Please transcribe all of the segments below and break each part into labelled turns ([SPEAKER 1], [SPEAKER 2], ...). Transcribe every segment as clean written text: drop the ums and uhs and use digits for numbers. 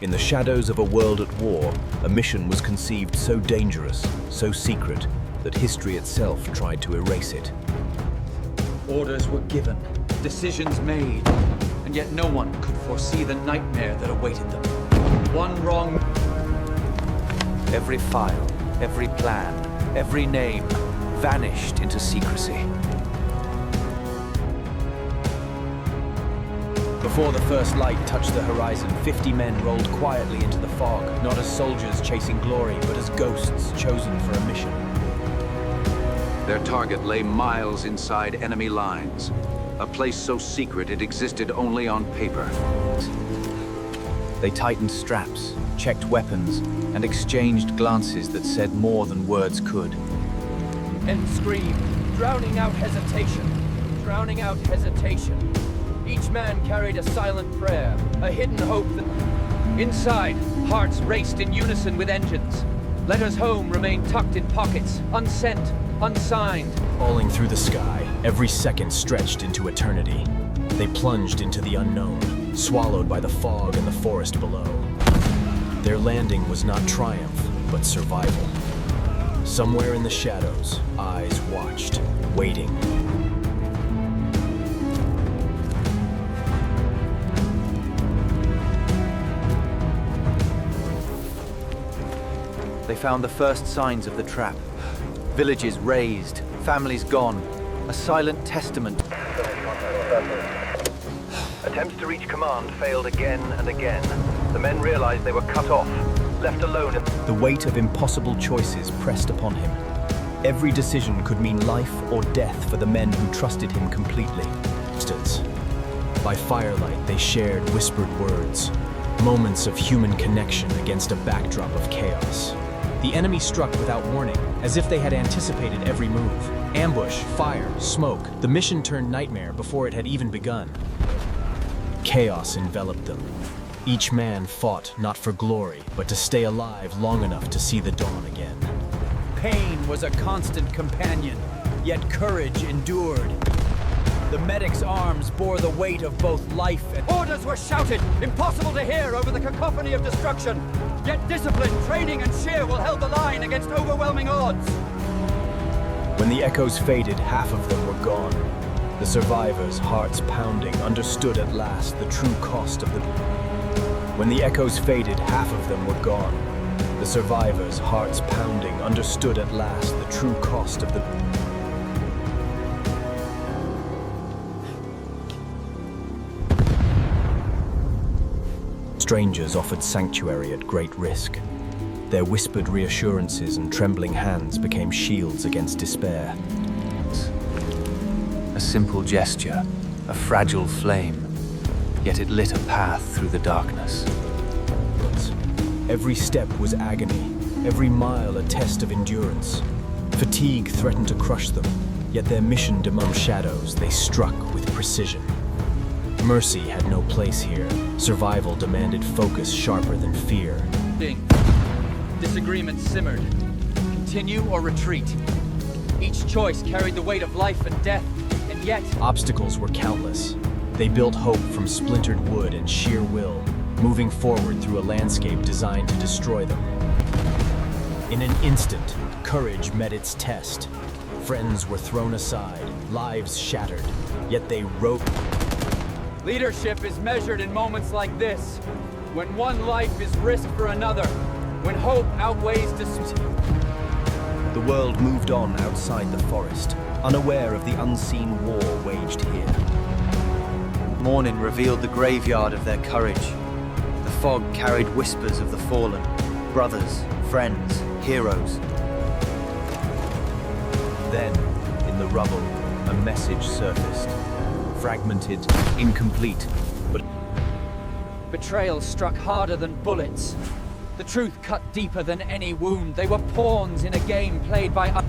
[SPEAKER 1] In the shadows of a world at war, a mission was conceived so dangerous, so secret, that history itself tried to erase it.
[SPEAKER 2] Orders were given, decisions made, and yet no one could foresee the nightmare that awaited them. One wrong...
[SPEAKER 3] Every file, every plan, every name vanished into secrecy.
[SPEAKER 1] Before the first light touched the horizon, 50 men rolled quietly into the fog, not as soldiers chasing glory, but as ghosts chosen for a mission.
[SPEAKER 4] Their target lay miles inside enemy lines, a place so secret it existed only on paper.
[SPEAKER 3] They tightened straps, checked weapons, and exchanged glances that said more than words could.
[SPEAKER 5] And screamed, drowning out hesitation, drowning out hesitation. Each man carried a silent prayer, a hidden hope that... Inside, hearts raced in unison with engines. Letters home remained tucked in pockets, unsent, unsigned.
[SPEAKER 1] Falling through the sky, every second stretched into eternity. They plunged into the unknown, swallowed by the fog and the forest below. Their landing was not triumph, but survival. Somewhere in the shadows, eyes watched, waiting.
[SPEAKER 3] They found the first signs of the trap. Villages razed, families gone. A silent testament.
[SPEAKER 6] Attempts to reach command failed again and again. The men realized they were cut off, left alone.
[SPEAKER 1] The weight of impossible choices pressed upon him. Every decision could mean life or death for the men who trusted him completely. By firelight, they shared whispered words, moments of human connection against a backdrop of chaos. The enemy struck without warning, as if they had anticipated every move. Ambush, fire, smoke. The mission turned nightmare before it had even begun. Chaos enveloped them. Each man fought not for glory, but to stay alive long enough to see the dawn again.
[SPEAKER 5] Pain was a constant companion, yet courage endured. The medic's arms bore the weight of both life and... Orders were shouted, impossible to hear over the cacophony of destruction. Yet discipline, training, and cheer will hold the line against overwhelming odds.
[SPEAKER 1] When the echoes faded, half of them were gone. The survivors, hearts pounding, understood at last the true cost of the... When the echoes faded, half of them were gone. The survivors, hearts pounding, understood at last the true cost of the... Strangers offered sanctuary at great risk. Their whispered reassurances and trembling hands became shields against despair.
[SPEAKER 3] A simple gesture, a fragile flame, yet it lit a path through the darkness.
[SPEAKER 1] Every step was agony, every mile a test of endurance. Fatigue threatened to crush them, yet their mission among shadows, they struck with precision. Mercy had no place here. Survival demanded focus sharper than fear.
[SPEAKER 5] Disagreement simmered. Continue or retreat. Each choice carried the weight of life and death, and yet...
[SPEAKER 1] Obstacles were countless. They built hope from splintered wood and sheer will, moving forward through a landscape designed to destroy them. In an instant, courage met its test. Friends were thrown aside, lives shattered, yet they wrote...
[SPEAKER 5] Leadership is measured in moments like this, when one life is risked for another, when hope outweighs despair.
[SPEAKER 1] The world moved on outside the forest, unaware of the unseen war waged here.
[SPEAKER 3] Morning revealed the graveyard of their courage. The fog carried whispers of the fallen, brothers, friends, heroes.
[SPEAKER 1] Then, in the rubble, a message surfaced. Fragmented, incomplete, but...
[SPEAKER 5] Betrayal struck harder than bullets. The truth cut deeper than any wound. They were pawns in a game played by...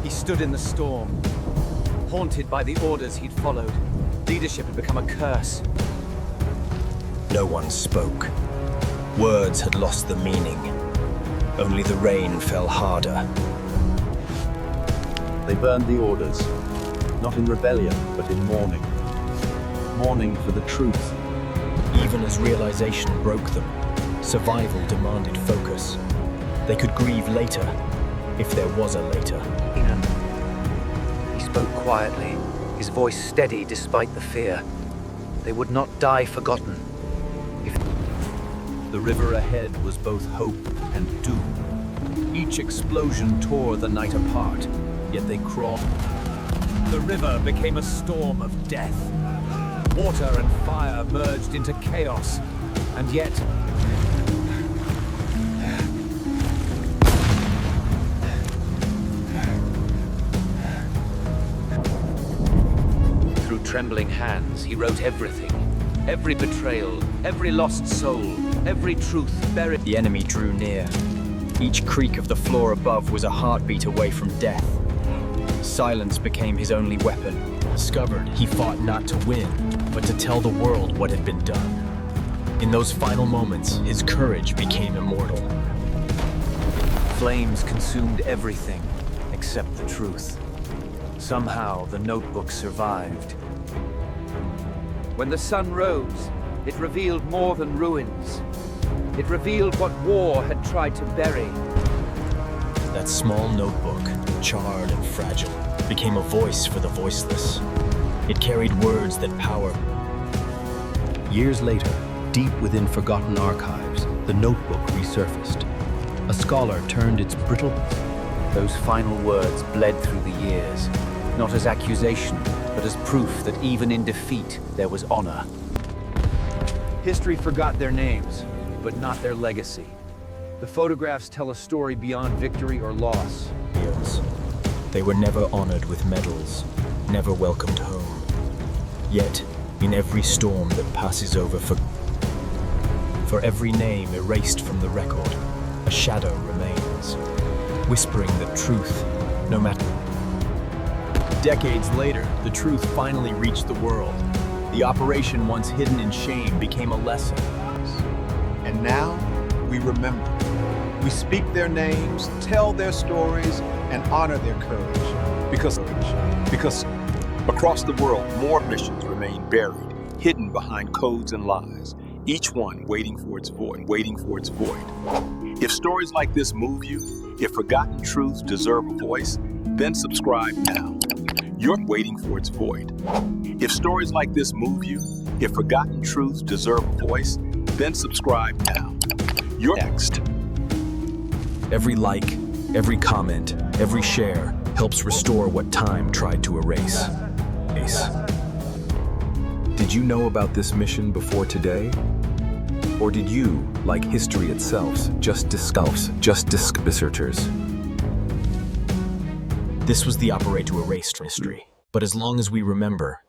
[SPEAKER 5] He stood in the storm, haunted by the orders he'd followed. Leadership had become a curse.
[SPEAKER 1] No one spoke. Words had lost the meaning. Only the rain fell harder.
[SPEAKER 7] They burned the orders. Not in rebellion, but in mourning. Mourning for the truth.
[SPEAKER 1] Even even as realization broke them, survival demanded focus. They could grieve later, if there was a later.
[SPEAKER 3] He spoke quietly, his voice steady despite the fear. They would not die forgotten.
[SPEAKER 1] The river ahead was both hope and doom. Each explosion tore the night apart, yet they crawled. The river became a storm of death. Water and fire merged into chaos, and yet...
[SPEAKER 5] Through trembling hands, he wrote everything. Every betrayal, every lost soul, every truth buried.
[SPEAKER 1] The enemy drew near. Each creak of the floor above was a heartbeat away from death. Silence became his only weapon. Discovered, he fought not to win, but to tell the world what had been done. In those final moments, his courage became immortal.
[SPEAKER 3] Flames consumed everything except the truth. Somehow, the notebook survived.
[SPEAKER 5] When the sun rose, it revealed more than ruins. It revealed what war had tried to bury.
[SPEAKER 1] That small notebook, charred and fragile, became a voice for the voiceless. It carried words that power. Years later, deep within forgotten archives, the notebook resurfaced. A scholar turned its brittle...
[SPEAKER 3] Those final words bled through the years, not as accusation, but as proof that even in defeat, there was honor.
[SPEAKER 2] History forgot their names, but not their legacy. The photographs tell a story beyond victory or loss.
[SPEAKER 1] They were never honored with medals, never welcomed home. Yet, in every storm that passes over for every name erased from the record, a shadow remains, whispering the truth, no matter. Decades later, the truth finally reached the world. The operation once hidden in shame became a lesson.
[SPEAKER 7] And now, we remember. We speak their names, tell their stories, and honor their courage. Because across the world, more missions remain buried, hidden behind codes and lies, each one waiting for its void. If stories like this move you, if forgotten truths deserve a voice, then subscribe now. You're waiting for its void. If stories like this move you, if forgotten truths deserve a voice, then subscribe now. You're next.
[SPEAKER 1] Every like, every comment, every share helps restore what time tried to erase.
[SPEAKER 8] Did you know about this mission before today? Or did you, like history itself, just discuss researchers?
[SPEAKER 1] This was the operate to erase history. But as long as we remember,